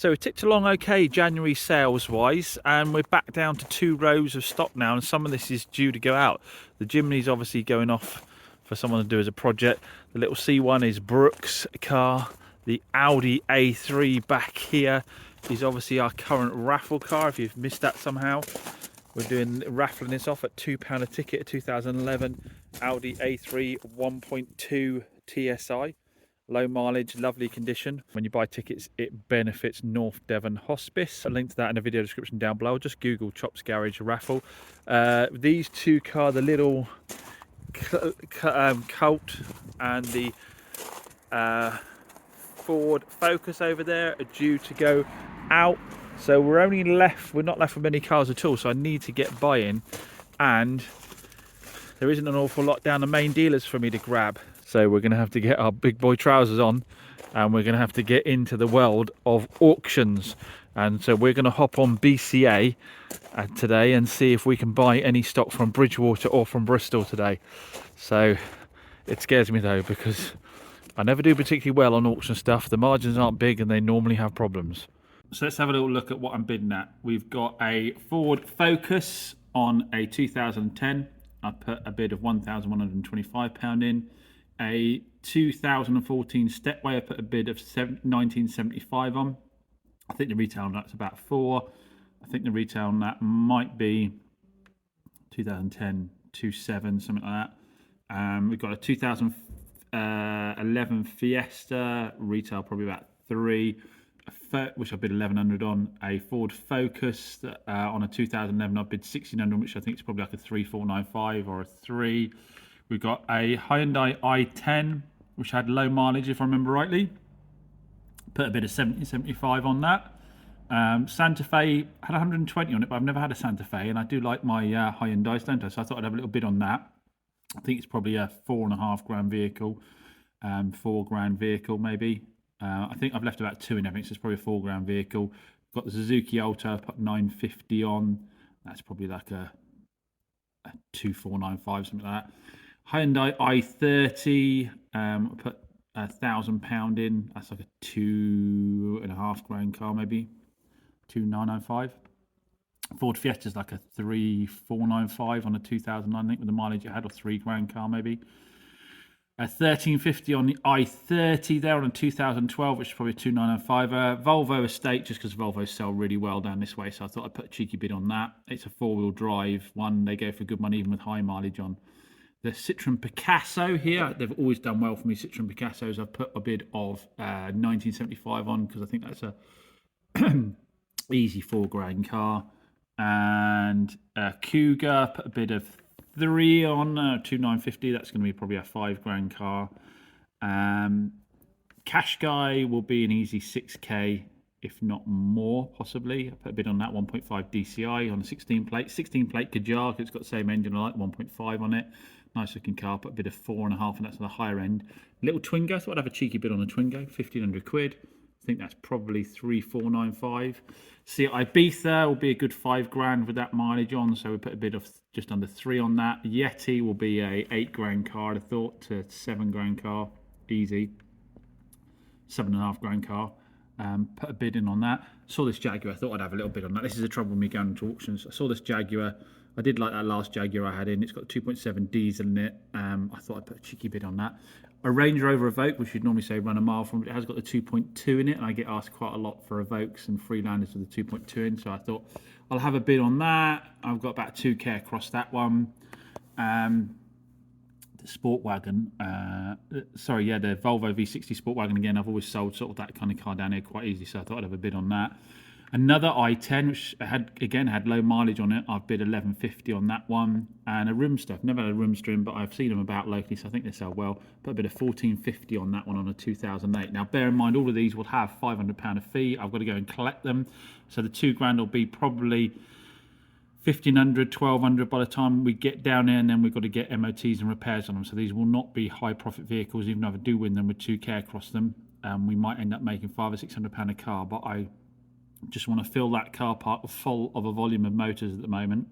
So it ticked along okay January sales wise, and we're back down to 2 rows of stock now, and some of this is due to go out. The Jimny's obviously going off for someone to do as a project. The little C1 is Brooks' car. The Audi A3 back here is obviously our current raffle car. If you've missed that somehow, we're doing raffling this off at £2 a ticket, a 2011 Audi A3 1.2 TSI. Low mileage, lovely condition. When you buy tickets, it benefits North Devon Hospice. A link to that in the video description down below. Just Google Chops Garage raffle. These two cars, the little Colt and the Ford Focus over there, are due to go out. So we're not left with many cars at all. So I need to get buy-in, and there isn't an awful lot down the main dealers for me to grab. So we're going to have to get our big boy trousers on, and we're going to have to get into the world of auctions. And so we're going to hop on BCA today and see if we can buy any stock from Bridgewater or from Bristol today. So it scares me though, because I never do particularly well on auction stuff. The margins aren't big and they normally have problems. So let's have a little look at what I'm bidding at. We've got a Ford Focus on a 2010. I put a bid of £1,125 in. A 2014 Stepway, I put a bid of £19.75 on. I think the retail on that's about 4. I think the retail on that might be 2010 27, something like that. We've got a 2011 Fiesta, retail probably about 3, which I bid 1100 on. A Ford Focus on a 2011, I bid 1600, which I think is probably like a 3495 or a 3. We've got a Hyundai i10, which had low mileage, if I remember rightly. Put a bit of 70-75 on that. Santa Fe had 120 on it, but I've never had a Santa Fe, and I do like my Hyundai, don't I? So I thought I'd have a little bid on that. I think it's probably a £4.5 vehicle, £4 vehicle maybe. I think I've left about 2 in everything, so it's probably a £4 vehicle. Got the Suzuki Alto, put 950 on. That's probably like a 2495, something like that. Hyundai i30, I put £1,000 in. That's like a £2.5 car, maybe 2,995. Ford Fiesta's like a 3,495 on a 2009, I think, with the mileage it had, or £3 car maybe. A 1350 on the i30 there on a 2012, which is probably 2,995. Volvo Estate, just because Volvos sell really well down this way, so I thought I'd put a cheeky bid on that. It's a 4-wheel drive one. They go for good money even with high mileage on. The Citroen Picasso here, they've always done well for me. Citroen Picassos, I've put a bid of 1975 on, because I think that's a easy £4 car. And Cougar, put a bid of 3 on 2,950. That's going to be probably a £5 car. Qashqai will be an easy 6k, if not more, possibly. I put a bid on that 1.5 DCI on a 16 plate. 16 plate Kajar, it's got the same engine, I like 1.5 on it. Nice looking car, put a bid of 4.5, and that's on the higher end. Little Twingo, thought I'd have a cheeky bid on a Twingo, 1,500 quid. I think that's probably 3,495. See, Ibiza will be a good £5 with that mileage on, so we put a bid of just under 3 on that. Yeti will be a £8 car, I thought, to £7 car, easy. £7.5 car. Put a bid in on that. Saw this Jaguar, I thought I'd have a little bid on that. This is the trouble with me going into auctions. I saw this Jaguar. I did like that last Jaguar I had in. It's got 2.7 diesel in it. I thought I'd put a cheeky bid on that. A Range Rover Evoque, which you'd normally say run a mile from, but it has got the 2.2 in it, and I get asked quite a lot for Evoques and Freelanders with the 2.2 in, so I thought I'll have a bid on that. I've got about 2k across that one. The Sport Wagon, the Volvo V60 Sport Wagon, again, I've always sold sort of that kind of car down here quite easily, so I thought I'd have a bid on that. Another i10, which had low mileage on it. I've bid 1150 on that one. And a Roomster. I've never had a Roomster in, but I've seen them about locally, so I think they sell well. Put a bid of 1450 on that one on a 2008. Now, bear in mind, all of these will have £500 a fee. I've got to go and collect them. So the £2 will be probably 1,500, 1,200 by the time we get down there, and then we've got to get MOTs and repairs on them. So these will not be high profit vehicles, even if I do win them with 2k across them. We might end up making £500 or £600 a car, but I just want to fill that car park full of a volume of motors at the moment.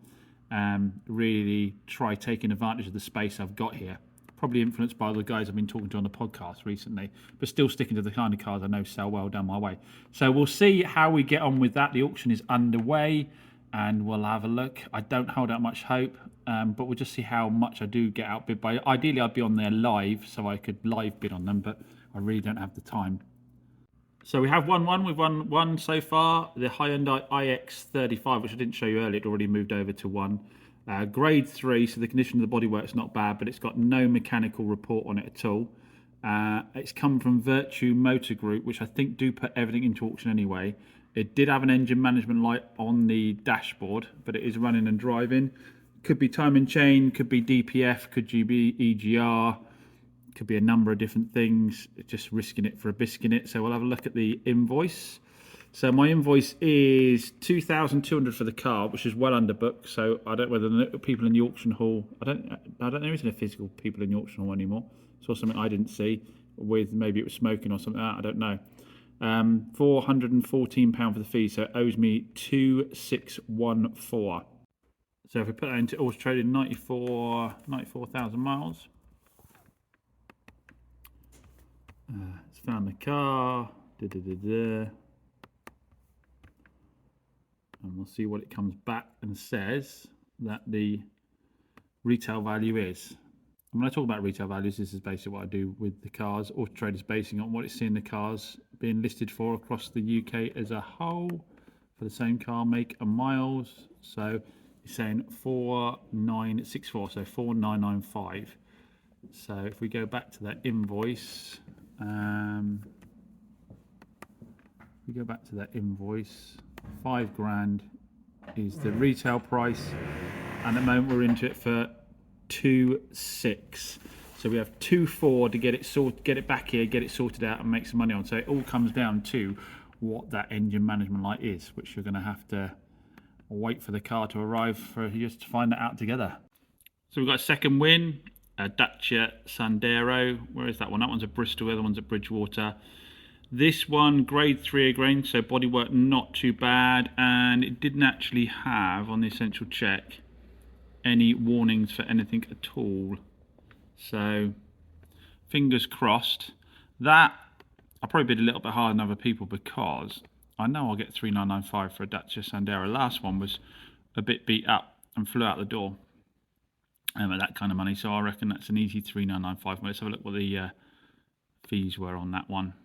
Really try taking advantage of the space I've got here. Probably influenced by the guys I've been talking to on the podcast recently, but still sticking to the kind of cars I know sell well down my way. So we'll see how we get on with that. The auction is underway and we'll have a look. I don't hold out much hope, but we'll just see how much I do get outbid by. Ideally, I'd be on there live so I could live bid on them, but I really don't have the time. So we have won one. We've won one so far. The Hyundai iX35, which I didn't show you earlier, it already moved over to one. Grade 3, so the condition of the bodywork's not bad, but it's got no mechanical report on it at all. It's come from Virtue Motor Group, which I think do put everything into auction anyway. It did have an engine management light on the dashboard, but it is running and driving. Could be time and chain, could be DPF, could be EGR, could be a number of different things. Just risking it for a biscuit. So we'll have a look at the invoice. So my invoice is $2,200 for the car, which is well under book. So I don't know whether the people in the auction hall. I don't know. There isn't a physical people in the auction hall anymore. Saw something I didn't see. With maybe it was smoking or something. I don't know. £414 for the fee, so it owes me 2,614. So if we put that into Auto Trading, 94,000 miles. It's found the car. And we'll see what it comes back and says that the retail value is. And when I talk about retail values, this is basically what I do with the cars. Auto Trader is basing on what it's seeing the cars being listed for across the UK as a whole for the same car, make and miles. So it's saying 4964, so 4995. So if we go back to that invoice, £5,000 is the retail price, and at the moment we're into it for 2,600. So we have 2,400 to get it sorted, get it back here, get it sorted out, and make some money on. So it all comes down to what that engine management light is, which you're going to have to wait for the car to arrive for you to find that out together. So we've got a second win, a Dacia Sandero. Where is that one? That one's at Bristol, the other one's at Bridgewater. This one, grade 3 again, so bodywork not too bad, and it didn't actually have, on the essential check, any warnings for anything at all. So, fingers crossed. That, I'll probably bid a little bit higher than other people because I know I'll get 3,995 for a Dacia Sandero. Last one was a bit beat up and flew out the door at that kind of money, so I reckon that's an easy 3,995. Let's have a look what the fees were on that one.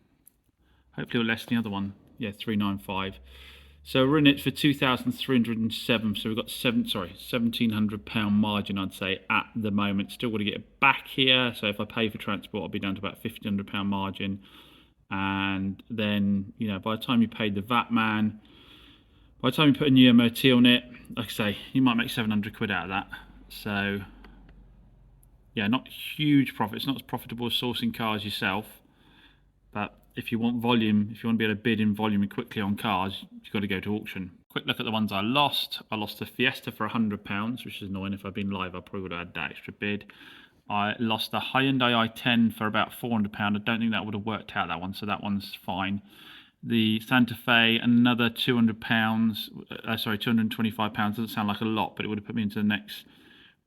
Hopefully less than the other one. Yeah, 395. So we're in it for 2,307. So we've got £1,700 margin, I'd say, at the moment. Still got to get it back here. So if I pay for transport, I'll be down to about £1,500 margin. And then, you know, by the time you paid the VAT man, by the time you put a new MOT on it, like I say, you might make 700 quid out of that. So, yeah, not huge profit. It's not as profitable as sourcing cars yourself. But if you want volume, if you want to be able to bid in volume and quickly on cars, you've got to go to auction. Quick look at the ones I lost. I lost the Fiesta for £100, which is annoying. If I'd been live, I probably would have had that extra bid. I lost the Hyundai i10 for about £400. I don't think that would have worked out, that one, so that one's fine. The Santa Fe, another £200, £225. Doesn't sound like a lot, but it would have put me into the next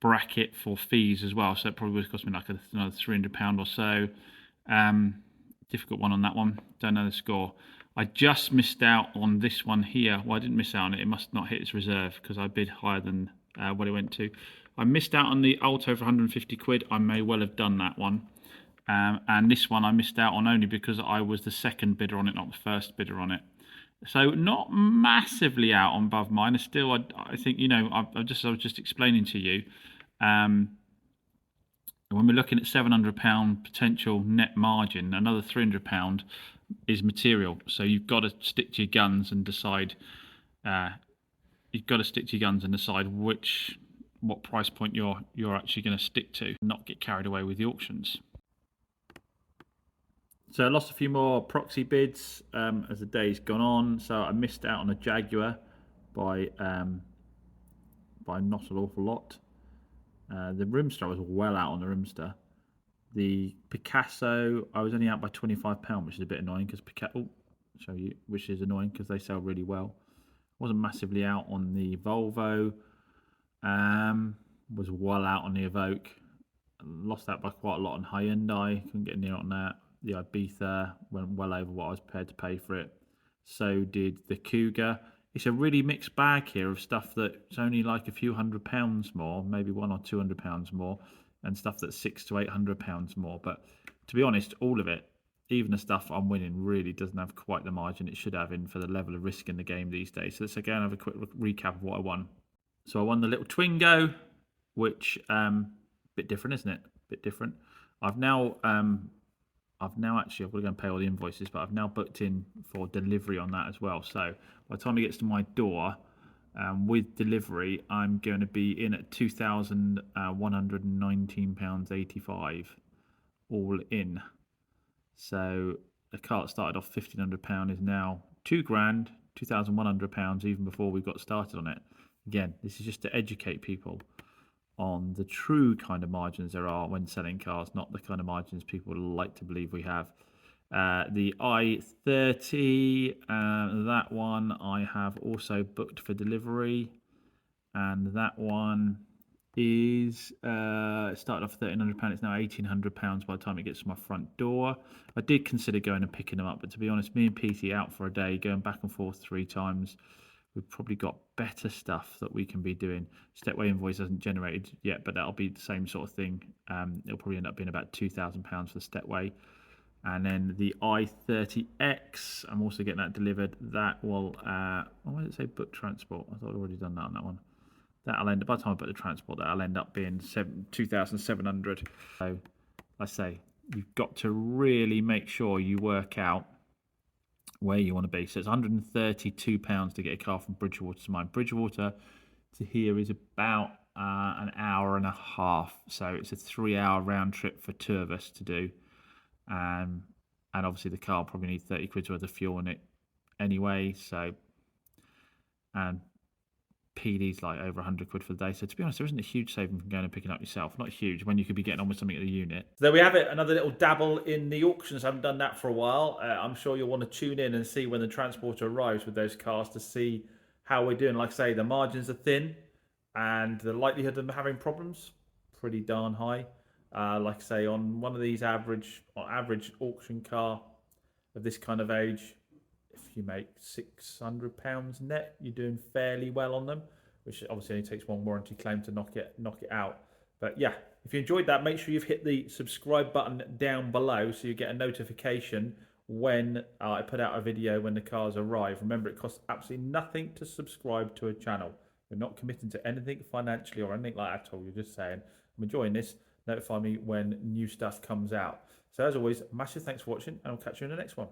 bracket for fees as well, so it probably would have cost me like another £300 or so. Difficult one on that one. Don't know the score. I just missed out on this one here. Well, I didn't miss out on it. It must not hit its reserve because I bid higher than what it went to. I missed out on the Alto for 150 quid. I may well have done that one. And this one I missed out on only because I was the second bidder on it, not the first bidder on it. So not massively out on above mine. Still, I think, you know, I was just explaining to you. When we're looking at £700 potential net margin, another £300 is material. So you've got to stick to your guns and decide. What price point you're actually going to stick to, not get carried away with the auctions. So I lost a few more proxy bids as the day's gone on. So I missed out on a Jaguar by not an awful lot. The Rimster, I was well out on the Rimster. The Picasso, I was only out by £25, which is a bit annoying because which is annoying because they sell really well. Wasn't massively out on the Volvo. Was well out on the Evoque. lost out by quite a lot on Hyundai. Couldn't get near on that. The Ibiza went well over what I was prepared to pay for it. So did the Cougar. It's a really mixed bag here of stuff that's only like a few £100 more, maybe £100 or £200 more, and stuff that's £600 to £800 more. But to be honest, all of it, even the stuff I'm winning, really doesn't have quite the margin it should have in for the level of risk in the game these days. So let's again have a quick recap of what I won. So I won the little Twingo, which bit different, isn't it? Bit different. I've now actually I've got to go and pay all the invoices, but I've now booked in for delivery on that as well. So by the time it gets to my door, with delivery, I'm going to be in at £2,119.85 all in. So the car that started off £1,500 is now £2,000, £2,100 even before we got started on it. Again, this is just to educate people on the true kind of margins there are when selling cars, not the kind of margins people like to believe we have. The i30, that one I have also booked for delivery, and that one is it started off £1,300. It's now £1,800 by the time it gets to my front door. I did consider going and picking them up, but to be honest, me and PT out for a day, going back and forth 3 times. We've probably got better stuff that we can be doing. Stepway invoice hasn't generated yet, but that'll be the same sort of thing. It'll probably end up being about £2,000 for the Stepway. And then the i30X, I'm also getting that delivered. That will, why did it say book transport? I thought I'd already done that on that one. That'll end up, by the time I put the transport, that'll end up being 2,700. So I say, you've got to really make sure you work out where you want to be. So it's £132 to get a car from Bridgewater to mine. Bridgewater to here is about an hour and a half. So it's a 3-hour round trip for 2 of us to do. And obviously the car will probably need 30 quid's worth of fuel in it anyway. So, and PD's like over 100 quid for the day. So to be honest, there isn't a huge saving from going and picking up yourself. Not huge when you could be getting on with something at the unit. So there we have it. Another little dabble in the auctions. I haven't done that for a while. I'm sure you'll want to tune in and see when the transporter arrives with those cars to see how we're doing. Like I say, the margins are thin and the likelihood of them having problems pretty darn high. Like I say, on one of these average auction car of this kind of age, if you make £600 net, you're doing fairly well on them, which obviously only takes one warranty claim to knock it out. But yeah, if you enjoyed that, make sure you've hit the subscribe button down below so you get a notification when I put out a video when the cars arrive. Remember, it costs absolutely nothing to subscribe to a channel. We're not committing to anything financially or anything like that at all. You're just saying, I'm enjoying this, notify me when new stuff comes out. So as always, massive thanks for watching, and I'll catch you in the next one.